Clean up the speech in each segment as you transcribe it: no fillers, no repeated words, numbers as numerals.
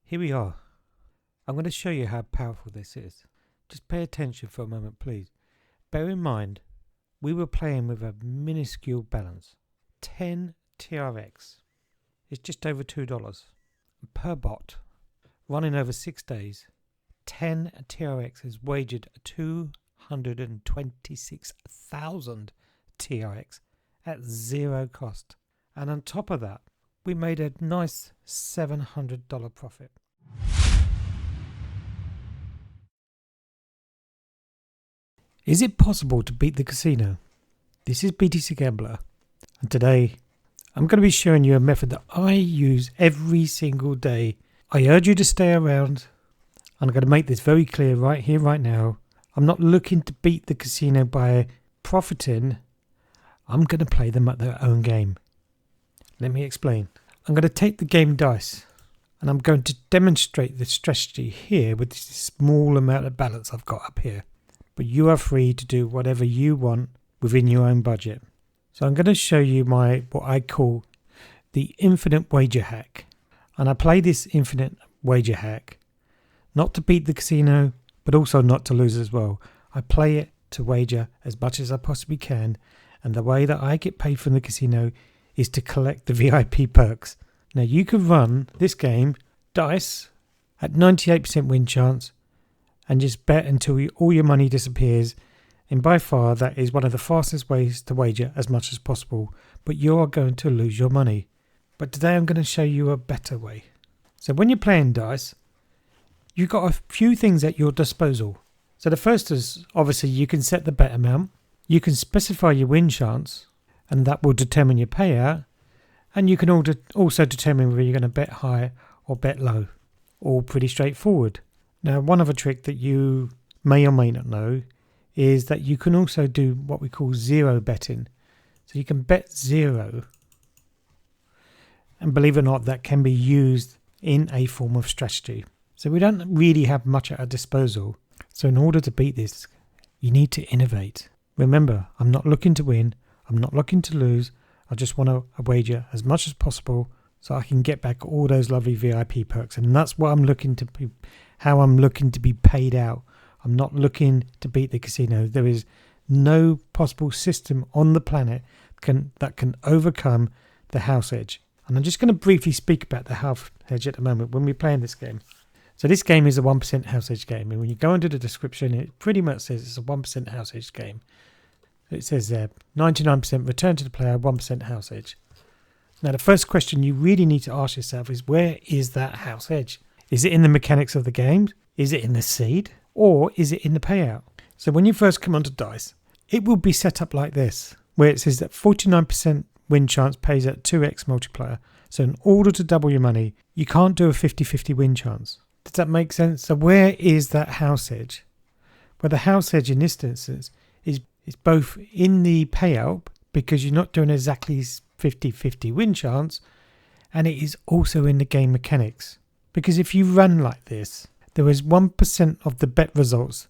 Here we are. I'm going to show you how powerful this is. Just pay attention for a moment, please. Bear in mind, we were playing with a minuscule balance. 10 TRX is just over $2 per bot. Running over 6 days, 10 TRX has wagered 226,000 TRX at zero cost. And on top of that, we made a nice $700 profit. Is it possible to beat the casino? This is BTC Gambler, and today I'm going to be showing you a method that I use every single day. I urge you to stay around. I'm going to make this very clear right here, right now. I'm not looking to beat the casino by profiting. I'm going to play them at their own game. Let me explain. I'm going to take the game dice and I'm going to demonstrate the strategy here with this small amount of balance I've got up here. But you are free to do whatever you want within your own budget. So I'm going to show you what I call the infinite wager hack. And I play this infinite wager hack not to beat the casino, but also not to lose as well. I play it to wager as much as I possibly can, and the way that I get paid from the casino is to collect the VIP perks. Now you can run this game dice at 98% win chance and just bet until all your money disappears, and by far that is one of the fastest ways to wager as much as possible, but you are going to lose your money. But today I'm going to show you a better way. So when you're playing dice, you've got a few things at your disposal. So the first is obviously you can set the bet amount, you can specify your win chance, and that will determine your payout, and you can also determine whether you're going to bet high or bet low. All pretty straightforward. Now, one other trick that you may or may not know is that you can also do what we call zero betting. So you can bet zero, and believe it or not, that can be used in a form of strategy. So we don't really have much at our disposal. So in order to beat this, you need to innovate. Remember, I'm not looking to win. I'm not looking to lose. I just want to wager as much as possible so I can get back all those lovely VIP perks. And that's what I'm looking to be, how I'm looking to be paid out. I'm not looking to beat the casino. There is no possible system on the planet that can overcome the house edge. And I'm just going to briefly speak about the house edge at the moment when we're playing this game. So this game is a 1% house edge game. And when you go into the description, it pretty much says it's a 1% house edge game. It says there, 99% return to the player, 1% house edge. Now, the first question you really need to ask yourself is, where is that house edge? Is it in the mechanics of the game? Is it in the seed? Or is it in the payout? So when you first come onto dice, it will be set up like this, where it says that 49% win chance pays at 2x multiplier. So in order to double your money, you can't do a 50-50 win chance. Does that make sense? So where is that house edge? Well, the house edge in this instance is both in the payout, because you're not doing exactly 50-50 win chance, and it is also in the game mechanics. Because if you run like this, there is 1% of the bet results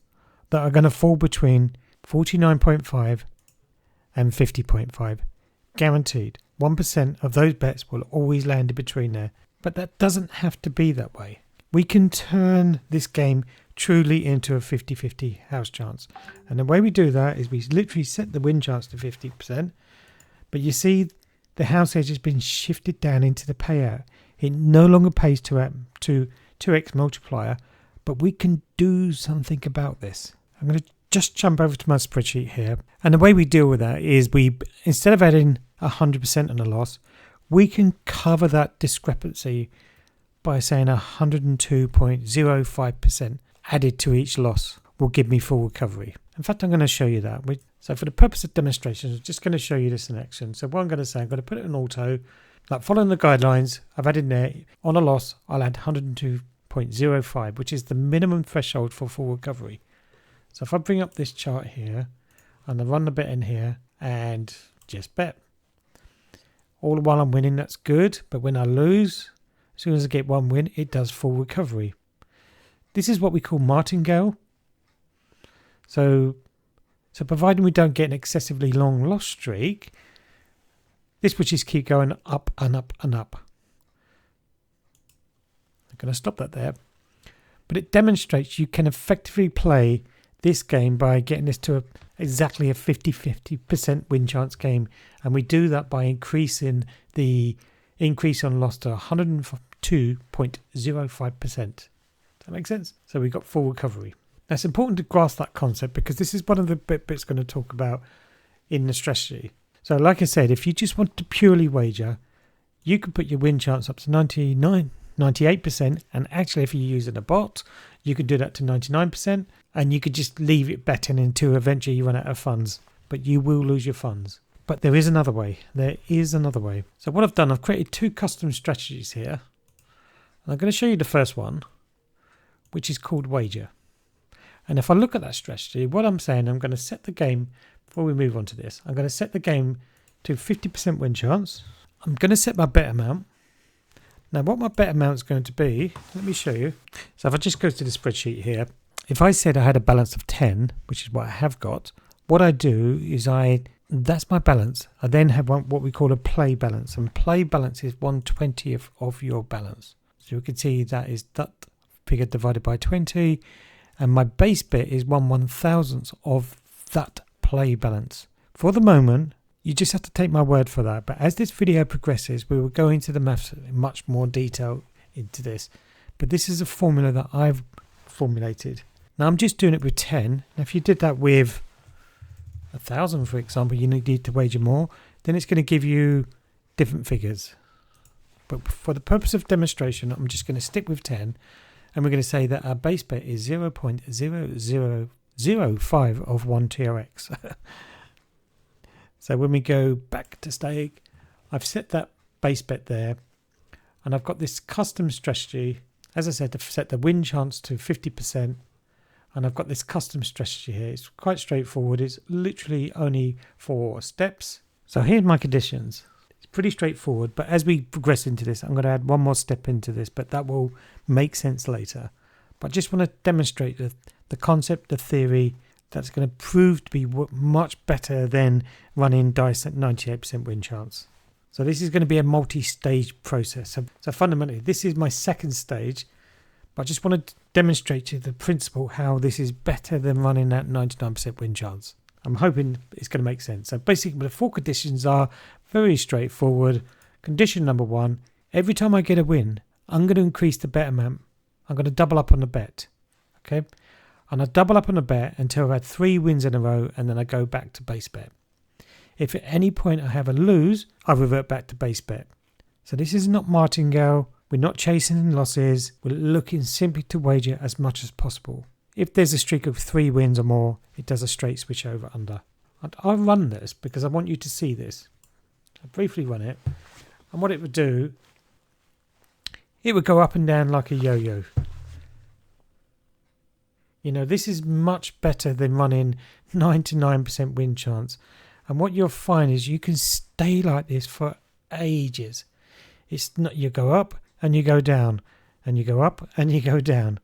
that are going to fall between 49.5 and 50.5. Guaranteed. 1% of those bets will always land in between there. But that doesn't have to be that way. We can turn this game truly into a 50-50 house chance. And the way we do that is we literally set the win chance to 50%. But you see, the house edge has been shifted down into the payout. It no longer pays to 2x multiplier, but we can do something about this. I'm going to just jump over to my spreadsheet here. And the way we deal with that is instead of adding 100% on a loss, we can cover that discrepancy by saying 102.05% added to each loss will give me full recovery. In fact, I'm going to show you that. So for the purpose of demonstration, I'm just going to show you this in action. So what I'm going to say, I'm going to put it in auto. Like following the guidelines, I've added there, on a loss, I'll add 102.05, which is the minimum threshold for full recovery. So if I bring up this chart here, and I run the bet in here, and just bet. All the while I'm winning, that's good. But when I lose, as soon as I get one win, it does full recovery. This is what we call martingale. So providing we don't get an excessively long loss streak, this will just keep going up and up and up. going to stop that there. But it demonstrates you can effectively play this game by getting this to exactly a 50% win chance game. And we do that by increasing the increase on loss to 102.05%. Does that make sense? So we got full recovery. Now it's important to grasp that concept because this is one of the bits going to talk about in the strategy. So like I said, if you just want to purely wager, you can put your win chance up to 98%, and actually if you're using a bot, you can do that to 99%, and you could just leave it betting until eventually you run out of funds, but you will lose your funds. But there is another way. There is another way. So what I've done, I've created 2 custom strategies here. And I'm going to show you the first one, which is called wager. And if I look at that strategy, what I'm saying, I'm going to set the game, before we move on to this, I'm going to set the game to 50% win chance. I'm going to set my bet amount. Now what my bet amount is going to be, let me show you. So if I just go to the spreadsheet here, if I said I had a balance of 10, which is what I have got, what I do is that's my balance. I then have what we call a play balance, and play balance is 1/20th of your balance. So you can see that is that figure divided by 20, and my base bet is 1/1000th of that play balance. For the moment, you just have to take my word for that, but as this video progresses, we will go into the maths in much more detail into this. But this is a formula that I've formulated. Now I'm just doing it with 10. Now if you did that with 1,000, for example, you need to wager more, then it's going to give you different figures. But for the purpose of demonstration, I'm just going to stick with 10, and we're going to say that our base bet is 0.0005 of 1 TRX. So when we go back to stake, I've set that base bet there, and I've got this custom strategy, as I said, to set the win chance to 50%, and I've got this custom strategy here. It's quite straightforward. It's literally only 4 steps. So here's my conditions. It's pretty straightforward, but as we progress into this, I'm going to add one more step into this, but that will make sense later. But I just want to demonstrate the concept, the theory, that's going to prove to be much better than running dice at 98% win chance. So this is going to be a multi-stage process. So fundamentally, this is my second stage, but I just want to demonstrate to you the principle how this is better than running at 99% win chance. I'm hoping it's going to make sense. So basically, the 4 conditions are very straightforward. Condition number 1, every time I get a win, I'm going to increase the bet amount. I'm going to double up on the bet. Okay? And I double up on the bet until I've had 3 wins in a row, and then I go back to base bet. If at any point I have a lose, I revert back to base bet. So this is not martingale. We're not chasing losses. We're looking simply to wager as much as possible. If there's a streak of 3 wins or more, it does a straight switch over under. I'll run this because I want you to see this. I'll briefly run it. And what it would do, it would go up and down like a yo-yo. You know, this is much better than running 99% win chance. And what you'll find is you can stay like this for ages. It's not, you go up and you go down, and you go up and you go down.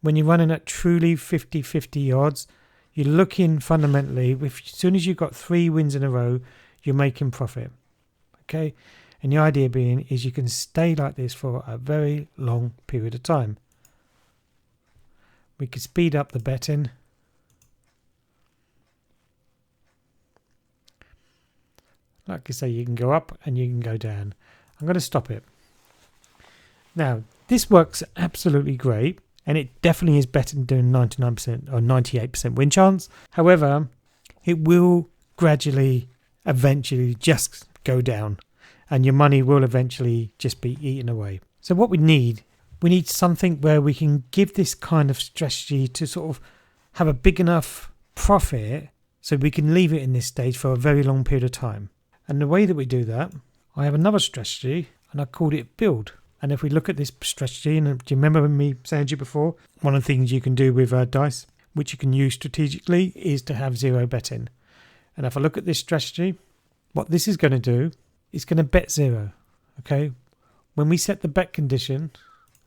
When you're running at truly 50-50 odds, you're looking fundamentally, as soon as you've got 3 wins in a row, you're making profit. Okay? And the idea being is you can stay like this for a very long period of time. We can speed up the betting. Like I say, you can go up and you can go down. I'm going to stop it. Now, this works absolutely great, and it definitely is better than doing 99% or 98% win chance. However, it will gradually, eventually just go down, and your money will eventually just be eaten away. So what we need something where we can give this kind of strategy to sort of have a big enough profit so we can leave it in this stage for a very long period of time. And the way that we do that, I have another strategy, and I called it build. And if we look at this strategy, and do you remember me saying to you before, one of the things you can do with dice, which you can use strategically, is to have 0 betting. And if I look at this strategy, what this is going to do, it's going to bet 0. Okay? When we set the bet condition,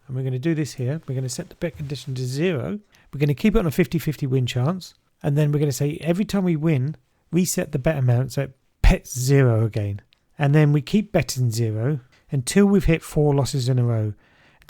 and we're going to do this here, we're going to set the bet condition to 0. We're going to keep it on a 50-50 win chance. And then we're going to say every time we win, reset the bet amount so it bets 0 again. And then we keep betting 0 until we've hit 4 losses in a row.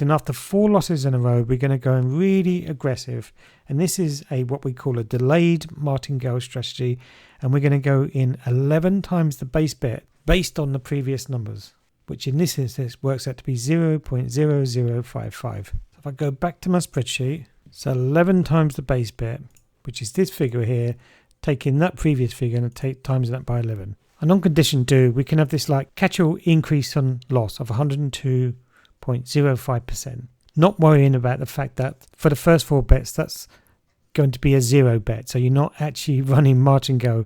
Then after 4 losses in a row, we're going to go in really aggressive. And this is what we call a delayed martingale strategy. And we're going to go in 11 times the base bet based on the previous numbers, which in this instance works out to be 0.0055. So if I go back to my spreadsheet, so 11 times the base bet, which is this figure here, taking that previous figure and times that by 11. And on condition 2, we can have this like catch-all increase on loss of 102.05%. Not worrying about the fact that for the first 4 bets, that's going to be a 0 bet. So you're not actually running martingale.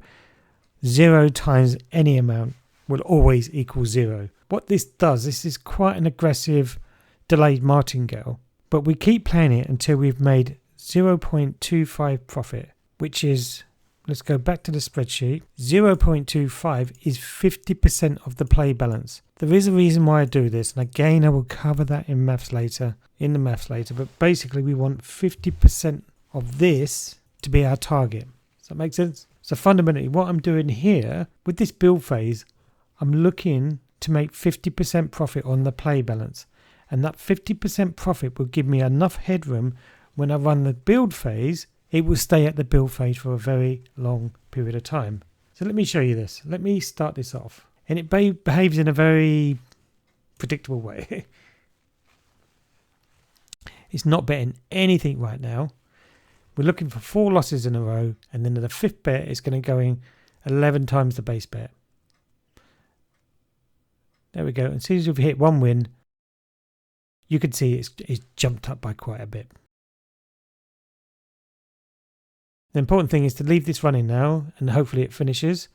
0 times any amount will always equal 0. What this does, this is quite an aggressive delayed martingale, but we keep playing it until we've made 0.25 profit, which is, let's go back to the spreadsheet. 0.25 is 50% of the play balance. There is a reason why I do this, and again I will cover that in the maths later, but basically we want 50% of this to be our target. Does that make sense? So fundamentally what I'm doing here with this build phase, I'm looking to make 50% profit on the play balance, and that 50% profit will give me enough headroom when I run the build phase. It will stay at the build phase for a very long period of time. So let me show you this. Let me start this off. And it behaves in a very predictable way. It's not betting anything right now. We're looking for 4 losses in a row, and then the 5th bet is going to go in 11 times the base bet. There we go. And as soon as we've hit 1 win, you can see it's jumped up by quite a bit. The important thing is to leave this running now, and hopefully it finishes.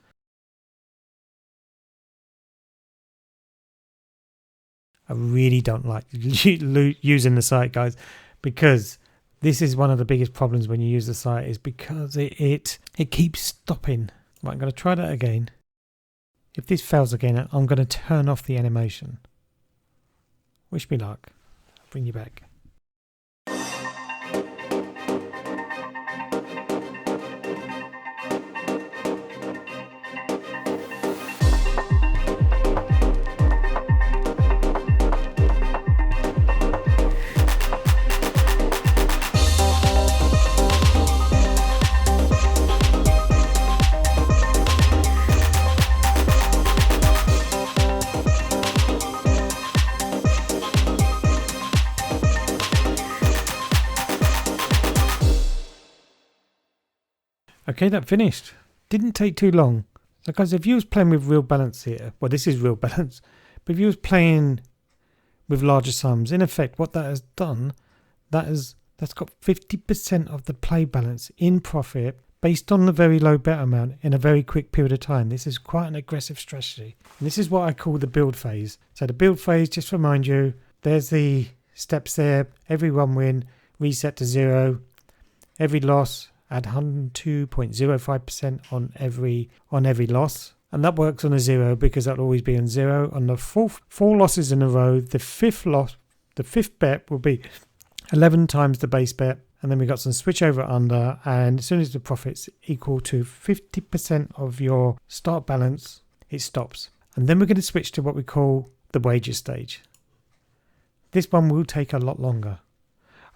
I really don't like using the site, guys, because this is one of the biggest problems when you use the site, is because it keeps stopping. Right, I'm going to try that again. If this fails again, I'm going to turn off the animation. Wish me luck. I'll bring you back. Okay, that finished. Didn't take too long. So guys, if you was playing with real balance here, well, this is real balance, but if you was playing with larger sums, in effect, what that has done, that's got 50% of the play balance in profit based on the very low bet amount in a very quick period of time. This is quite an aggressive strategy. And this is what I call the build phase. So the build phase, just to remind you, there's the steps there. Every 1 win, reset to 0. Every loss, add 102.05% on every loss, and that works on a 0 because that'll always be on 0. On the 4 losses in a row, the 5th bet will be 11 times the base bet, and then we got some switch over under, and as soon as the profit's equal to 50% of your start balance, it stops. And then we're going to switch to what we call the wager stage. This one will take a lot longer,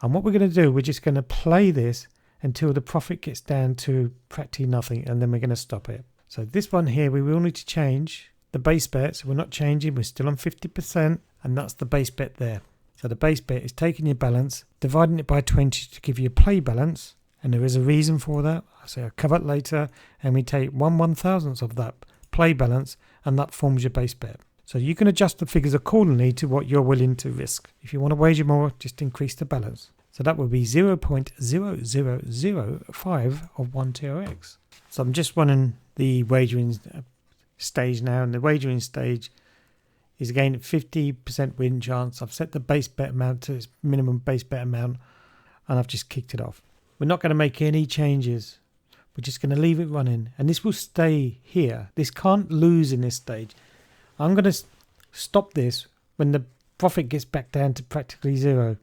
and what we're going to do, we're just going to play this until the profit gets down to practically nothing, and then we're going to stop it. So this one here, we will need to change the base bet. So we're not changing, we're still on 50%, and that's the base bet there. So the base bet is taking your balance, dividing it by 20 to give you a play balance, and there is a reason for that. I'll cover it later, and we take 1/1000th of that play balance, and that forms your base bet. So you can adjust the figures accordingly to what you're willing to risk. If you want to wager more, just increase the balance. So that would be 0.0005 of 1 TRX. So I'm just running the wagering stage now, and the wagering stage is again 50% win chance. I've set the base bet amount to its minimum base bet amount, and I've just kicked it off. We're not going to make any changes. We're just going to leave it running, and this will stay here. This can't lose in this stage. I'm going to stop this when the profit gets back down to practically 0.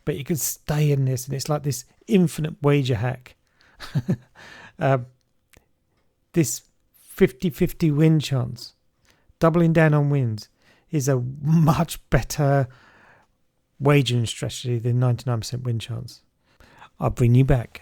But you can stay in this, and it's like this infinite wager hack. This 50-50 win chance, doubling down on wins, is a much better wagering strategy, the 99% win chance. I'll bring you back.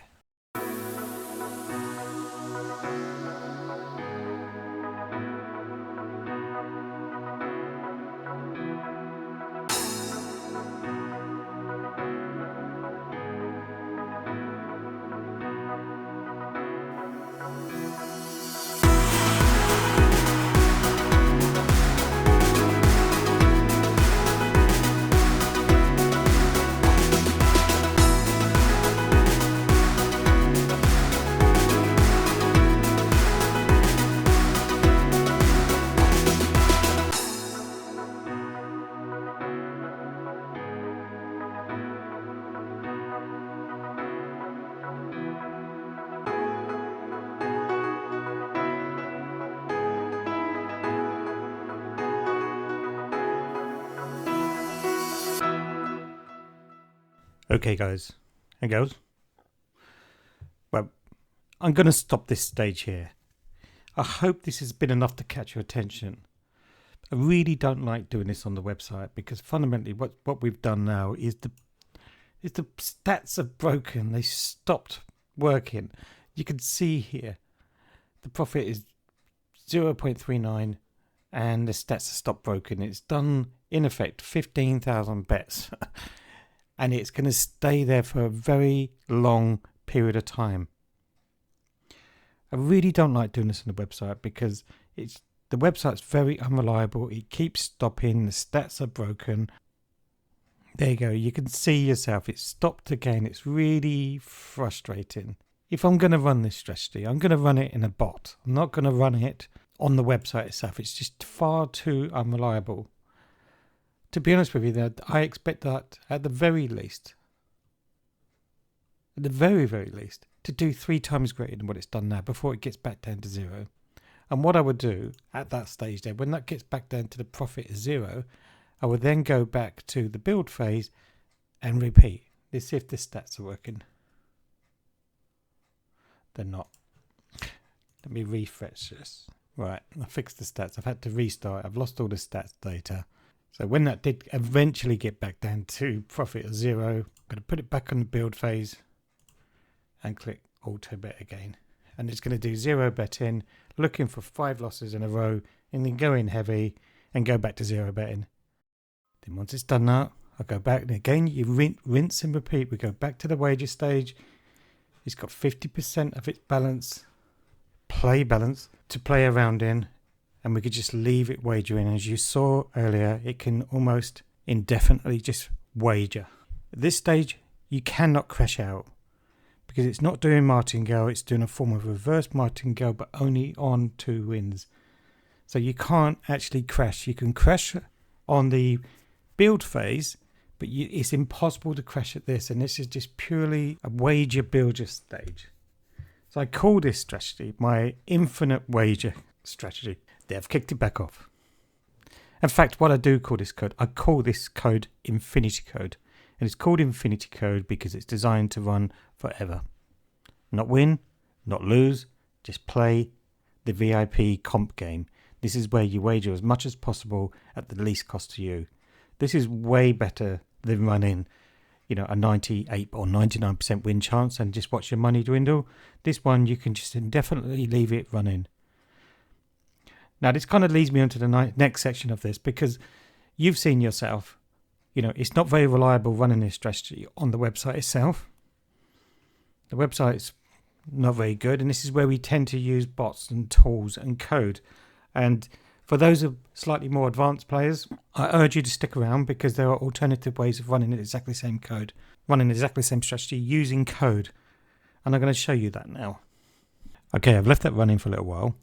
Okay, guys and girls. Well, I'm going to stop this stage here. I hope this has been enough to catch your attention. I really don't like doing this on the website because fundamentally what we've done now is the stats are broken. They stopped working. You can see here the profit is 0.39 and the stats are stopped broken. It's done in effect 15,000 bets. And it's going to stay there for a very long period of time. I really don't like doing this on the website because the website's very unreliable. It keeps stopping. The stats are broken. There you go. You can see yourself. It's stopped again. It's really frustrating. If I'm going to run this strategy, I'm going to run it in a bot. I'm not going to run it on the website itself. It's just far too unreliable. To be honest with you, that I expect that at the very least, to do 3 times greater than what it's done now before it gets back down to 0. And what I would do at that stage there, when that gets back down to the profit is 0, I would then go back to the build phase and repeat. Let's see if the stats are working. They're not. Let me refresh this. Right, I fixed the stats. I've had to restart. I've lost all the stats data. So when that did eventually get back down to profit of 0, I'm going to put it back on the build phase and click auto bet again. And it's going to do 0 betting, looking for 5 losses in a row, and then go in heavy and go back to 0 betting. Then once it's done that, I'll go back and again, you rinse and repeat. We go back to the wager stage. It's got 50% of its balance, play balance, to play around in. And we could just leave it wagering. As you saw earlier, it can almost indefinitely just wager. At this stage, you cannot crash out because it's not doing Martingale. It's doing a form of reverse Martingale, but only on 2 wins. So you can't actually crash. You can crash on the build phase, but it's impossible to crash at this. And this is just purely a wager builder stage. So I call this strategy my infinite wager strategy. They've kicked it back off. In fact, what I do call this code, I call this code Infinity Code. And it's called Infinity Code because it's designed to run forever. Not win, not lose, just play the VIP comp game. This is where you wager as much as possible at the least cost to you. This is way better than running, a 98 or 99% win chance and just watch your money dwindle. This one, you can just indefinitely leave it running. Now, this kind of leads me on to the next section of this because you've seen yourself, it's not very reliable running this strategy on the website itself. The website's not very good, and this is where we tend to use bots and tools and code. And for those of slightly more advanced players, I urge you to stick around because there are alternative ways of running exactly the same code, running exactly the same strategy using code. And I'm going to show you that now. Okay, I've left that running for a little while.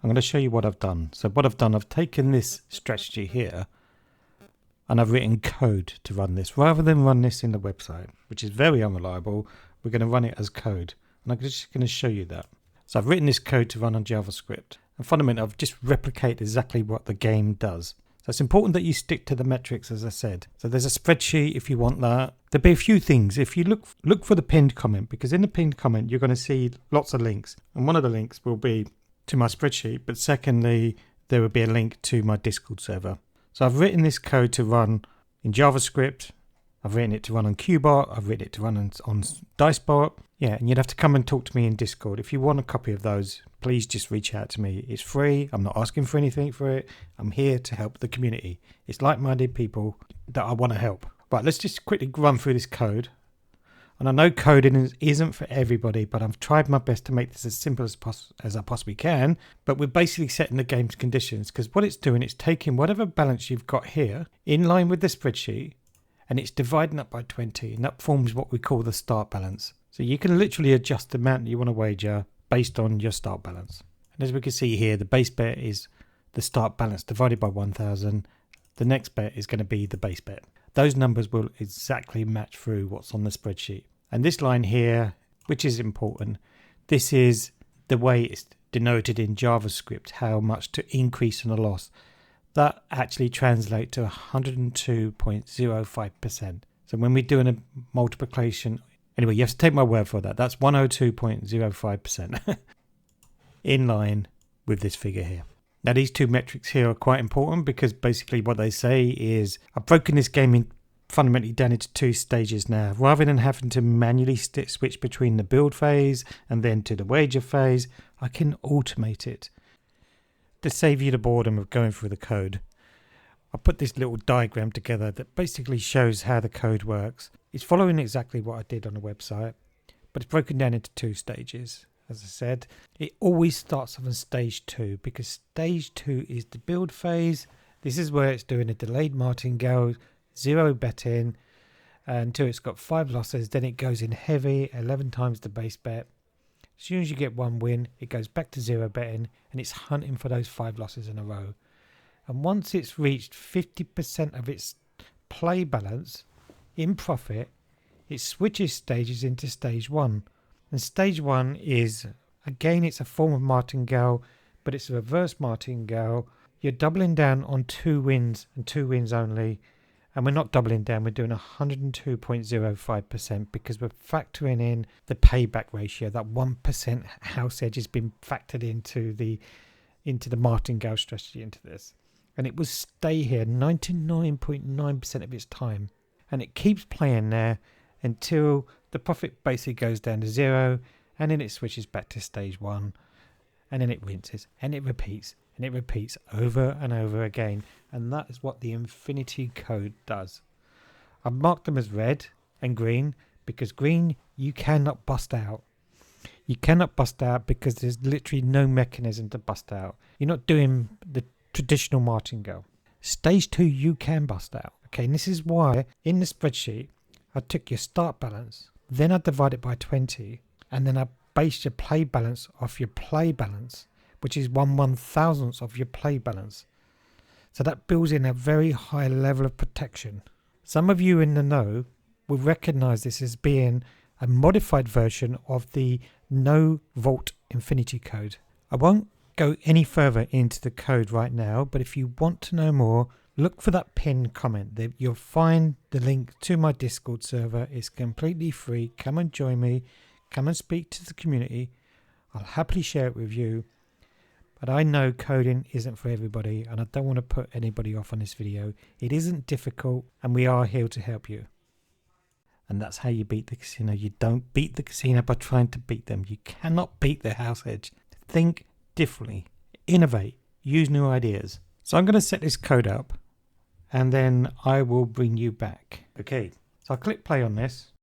I'm going to show you what I've done. So what I've done, I've taken this strategy here and I've written code to run this. Rather than run this in the website, which is very unreliable, we're going to run it as code. And I'm just going to show you that. So I've written this code to run on JavaScript. And fundamentally, I've just replicated exactly what the game does. So it's important that you stick to the metrics, as I said. So there's a spreadsheet if you want that. There'll be a few things. If you look for the pinned comment, because in the pinned comment, you're going to see lots of links. And one of the links will be to my spreadsheet, but secondly, there will be a link to my Discord server. So I've written this code to run in JavaScript I've written it to run on Qbot. I've written it to run on Dicebot. Yeah, and you'd have to come and talk to me in Discord. If you want a copy of those, please just reach out to me. It's free. I'm not asking for anything for it. I'm here to help the community. It's like-minded people that I want to help. Right, let's just quickly run through this code. And I know coding isn't for everybody, but I've tried my best to make this as simple as I possibly can. But we're basically setting the game's conditions, because what it's doing, it's taking whatever balance you've got here in line with the spreadsheet, and it's dividing up by 20, and that forms what we call the start balance. So you can literally adjust the amount that you want to wager based on your start balance. And as we can see here, the base bet is the start balance divided by 1,000. The next bet is going to be the base bet. Those numbers will exactly match through what's on the spreadsheet. And this line here, which is important, this is the way it's denoted in JavaScript, how much to increase on a loss. That actually translates to 102.05%. So when we're doing a multiplication, anyway, you have to take my word for that. That's 102.05% in line with this figure here. Now, these two metrics here are quite important, because basically what they say is I've broken this game in fundamentally down into two stages now. Rather than having to manually switch between the build phase and then to the wager phase, I can automate it to save you the boredom of going through the code. I put this little diagram together that basically shows how the code works. It's following exactly what I did on the website, but it's broken down into two stages. As I said, it always starts off on stage 2, because stage 2 is the build phase. This is where it's doing a delayed martingale, 0 betting until it's got 5 losses. Then it goes in heavy, 11 times the base bet. As soon as you get 1 win, it goes back to 0 betting, and it's hunting for those 5 losses in a row. And once it's reached 50% of its play balance in profit, it switches stages into stage 1. And stage 1 is, again, it's a form of martingale, but it's a reverse martingale. You're doubling down on 2 wins and 2 wins only. And we're not doubling down, we're doing 102.05% because we're factoring in the payback ratio. That 1% house edge has been factored into the martingale strategy into this. And it will stay here 99.9% of its time. And it keeps playing there until the profit basically goes down to 0, and then it switches back to stage 1, and then it rinses, and it repeats over and over again. And that is what the infinity code does. I've marked them as red and green, because green you cannot bust out. You cannot bust out because there's literally no mechanism to bust out. You're not doing the traditional martingale. Stage 2 you can bust out. Okay, and this is why in the spreadsheet I took your start balance, then I divide it by 20, and then I base your play balance off your play balance, which is 1/1000th of your play balance. So that builds in a very high level of protection. Some of you in the know will recognize this as being a modified version of the no vault infinity code. I won't go any further into the code right now, but if you want to know more, look for that pinned comment. You'll find the link to my Discord server. It's completely free. Come and join me. Come and speak to the community. I'll happily share it with you. But I know coding isn't for everybody, and I don't want to put anybody off on this video. It isn't difficult, and we are here to help you. And that's how you beat the casino. You don't beat the casino by trying to beat them. You cannot beat the house edge. Think differently. Innovate. Use new ideas. So I'm going to set this code up, and then I will bring you back. Okay, so I'll click play on this.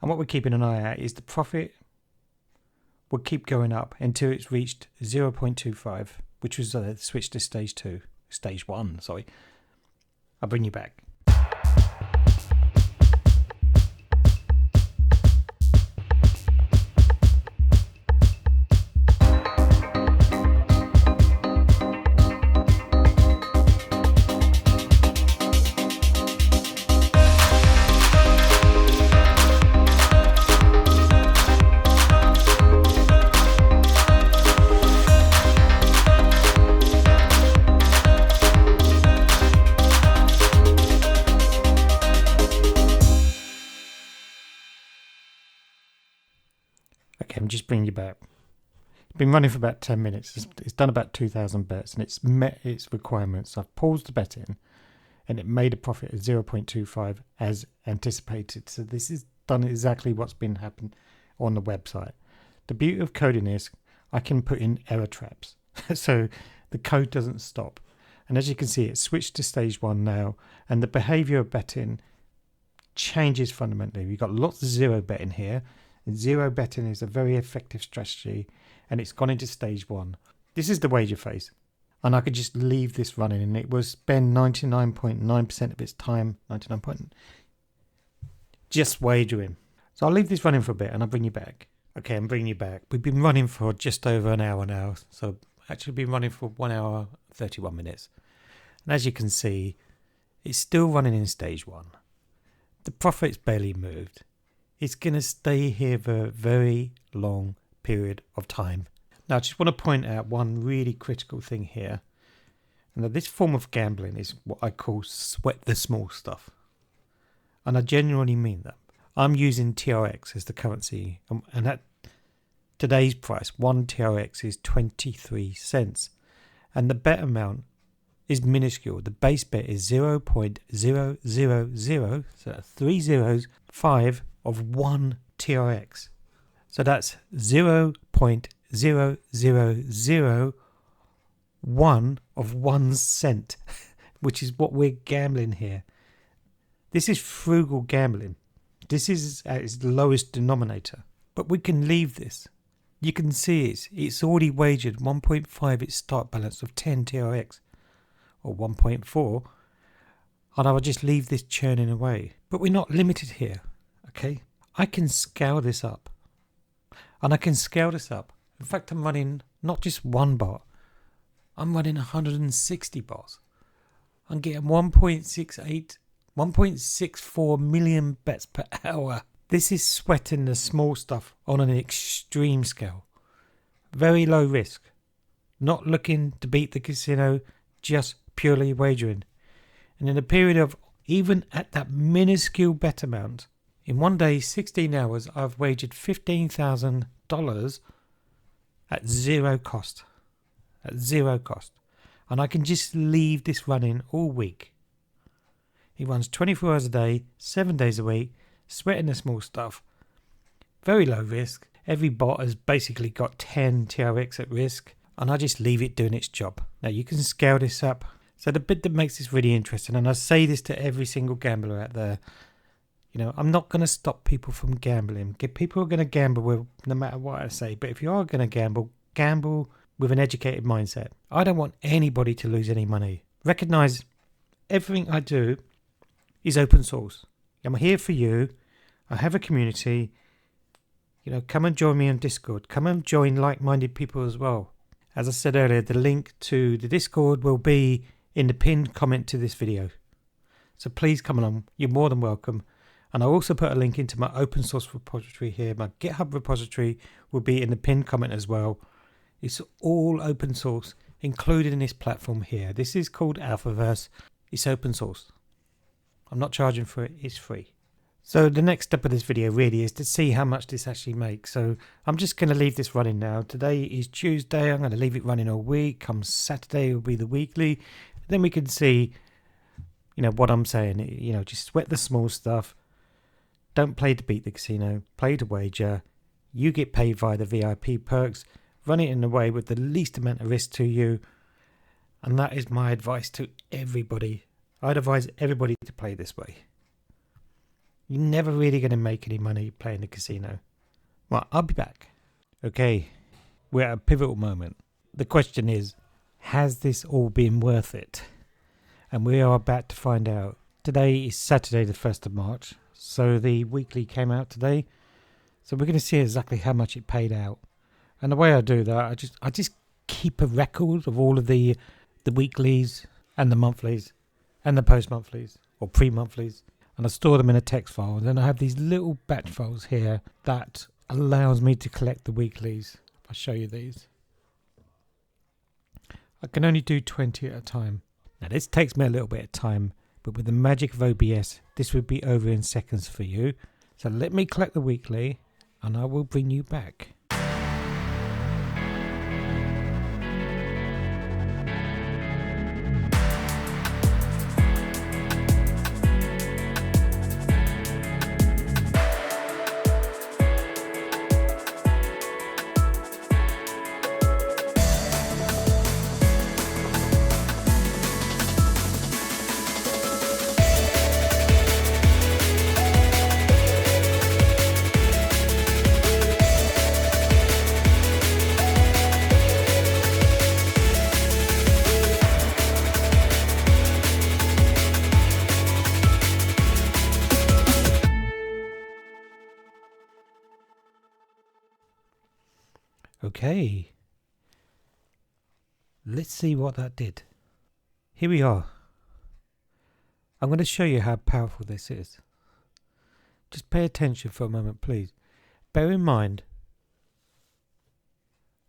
And what we're keeping an eye at is the profit will keep going up until it's reached 0.25, which was the switch to stage 1, sorry. I'll bring you back. Okay, I'm just bringing you back. It's been running for about 10 minutes. It's done about 2,000 bets and it's met its requirements. I've paused the betting and it made a profit of 0.25 as anticipated. So this is done exactly what's been happening on the website. The beauty of coding is I can put in error traps. So the code doesn't stop. And as you can see, it's switched to stage 1 now. And the behavior of betting changes fundamentally. We've got lots of zero betting here. And zero betting is a very effective strategy. And it's gone into stage 1. This is the wager phase. And I could just leave this running and it will spend 99.9% of its time, just wagering. So I'll leave this running for a bit and I'll bring you back. Okay, I'm bringing you back. We've been running for just over an hour now. So actually been running for 1 hour, 31 minutes. And as you can see, it's still running in stage 1. The profit's barely moved. It's going to stay here for a very long period of time. Now, I just want to point out one really critical thing here. And that this form of gambling is what I call sweat the small stuff. And I genuinely mean that. I'm using TRX as the currency. And at today's price, 1 TRX is 23 cents. And the bet amount is minuscule. The base bet is 0.000, so that's 3 zeros, 5 of 1 TRX. So that's 0.0001 of 1 cent, which is what we're gambling here. This is frugal gambling. This is at its lowest denominator. But we can leave this. You can see it's already wagered 1.5 its start balance of 10 TRX, or 1.4, and I will just leave this churning away. But we're not limited here, okay? I can scale this up. And I can scale this up. In fact, I'm running not just one bot. I'm running 160 bots. I'm getting 1.64 million bets per hour. This is sweating the small stuff on an extreme scale. Very low risk. Not looking to beat the casino, just purely wagering. And in a period of, even at that minuscule bet amount, in one day, 16 hours, I've wagered $15,000 at zero cost. At zero cost. And I can just leave this running all week. It runs 24 hours a day, 7 days a week, sweating the small stuff. Very low risk. Every bot has basically got 10 TRX at risk. And I just leave it doing its job. Now you can scale this up. So the bit that makes this really interesting, and I say this to every single gambler out there, I'm not going to stop people from gambling. People are going to gamble with, no matter what I say. But if you are going to gamble with an educated mindset. I don't want anybody to lose any money. Recognize everything I do is open source. I'm here for you. I have a community. Come and join me on Discord. Come and join like-minded people as well. As I said earlier, the link to the Discord will be in the pinned comment to this video. So please come along. You're more than welcome. And I'll also put a link into my open source repository here. My GitHub repository will be in the pinned comment as well. It's all open source, included in this platform here. This is called Alphaverse. It's open source. I'm not charging for it. It's free. So the next step of this video really is to see how much this actually makes. So I'm just going to leave this running now. Today is Tuesday. I'm going to leave it running all week. Come Saturday will be the weekly. Then we can see, what I'm saying. Just sweat the small stuff. Don't play to beat the casino. Play to wager. You get paid via the VIP perks. Run it in a way with the least amount of risk to you. And that is my advice to everybody. I'd advise everybody to play this way. You're never really going to make any money playing the casino. Well, I'll be back. Okay, we're at a pivotal moment. The question is, has this all been worth it? And we are about to find out. Today is Saturday the 1st of March. So the weekly came out today. So we're going to see exactly how much it paid out. And the way I do that, I just keep a record of all of the weeklies and the monthlies and the post-monthlies or pre-monthlies. And I store them in a text file. And then I have these little batch files here that allows me to collect the weeklies. I'll show you these. I can only do 20 at a time. Now this takes me a little bit of time, but with the magic of OBS, this would be over in seconds for you. So let me collect the weekly and I will bring you back. Okay. Let's see what that did. Here we are. I'm going to show you how powerful this is. Just pay attention for a moment, please. Bear in mind,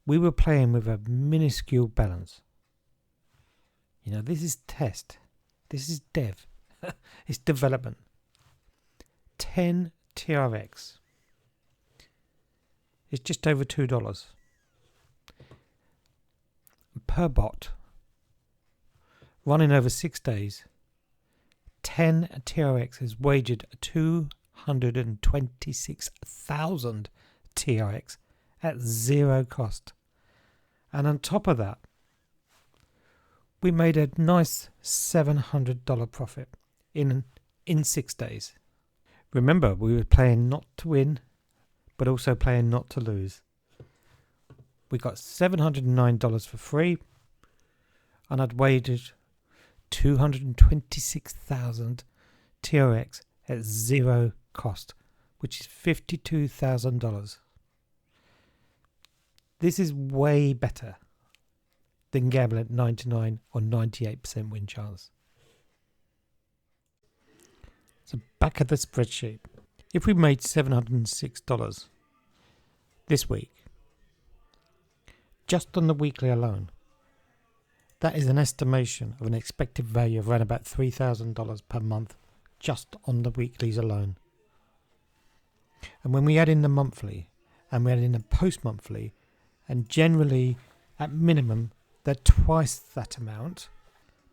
we were playing with a minuscule balance. You know, this is test. This is dev. It's development. 10 TRX. It's just over $2 per bot. Running over 6 days. 10 TRX has wagered 226,000 TRX at zero cost. And on top of that, we made a nice $700 profit in 6 days. Remember, we were playing not to win, but also playing not to lose. We got $709 for free, and I'd wagered 226,000 TRX at zero cost, which is $52,000. This is way better than gambling at 99 or 98% win chance. So back at the spreadsheet. If we made $706 this week, just on the weekly alone, that is an estimation of an expected value of around about $3,000 per month just on the weeklies alone. And when we add in the monthly and we add in the post-monthly, and generally at minimum they're twice that amount,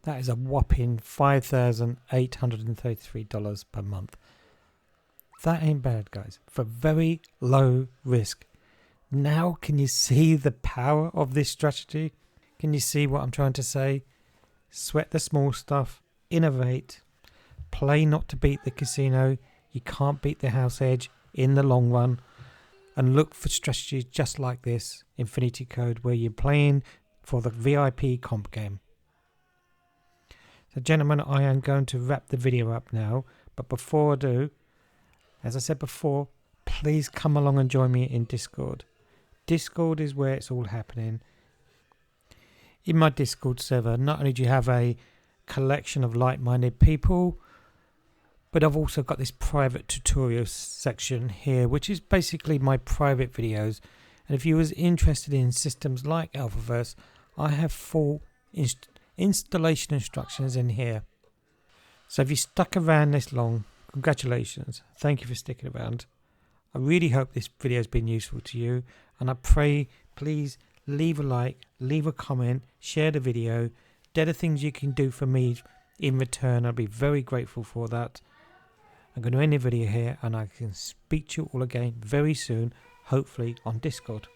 that is a whopping $5,833 per month. That ain't bad, guys, for very low risk. Now can you see the power of this strategy? Can you see what I'm trying to say? Sweat the small stuff, innovate, play not to beat the casino. You can't beat the house edge in the long run. And look for strategies just like this, Infinity Code, where you're playing for the VIP comp game. So gentlemen, I am going to wrap the video up now. But before I do, as I said before, please come along and join me in Discord. Discord is where it's all happening. In my Discord server, not only do you have a collection of like-minded people, but I've also got this private tutorial section here, which is basically my private videos. And if you was interested in systems like Alphaverse, I have full installation instructions in here. So if you stuck around this long, congratulations. Thank you for sticking around. I really hope this video has been useful to you, and I pray, please leave a like, leave a comment, share the video. They're the things you can do for me in return. I'll be very grateful for that. I'm going to end the video here, and I can speak to you all again very soon, hopefully on Discord.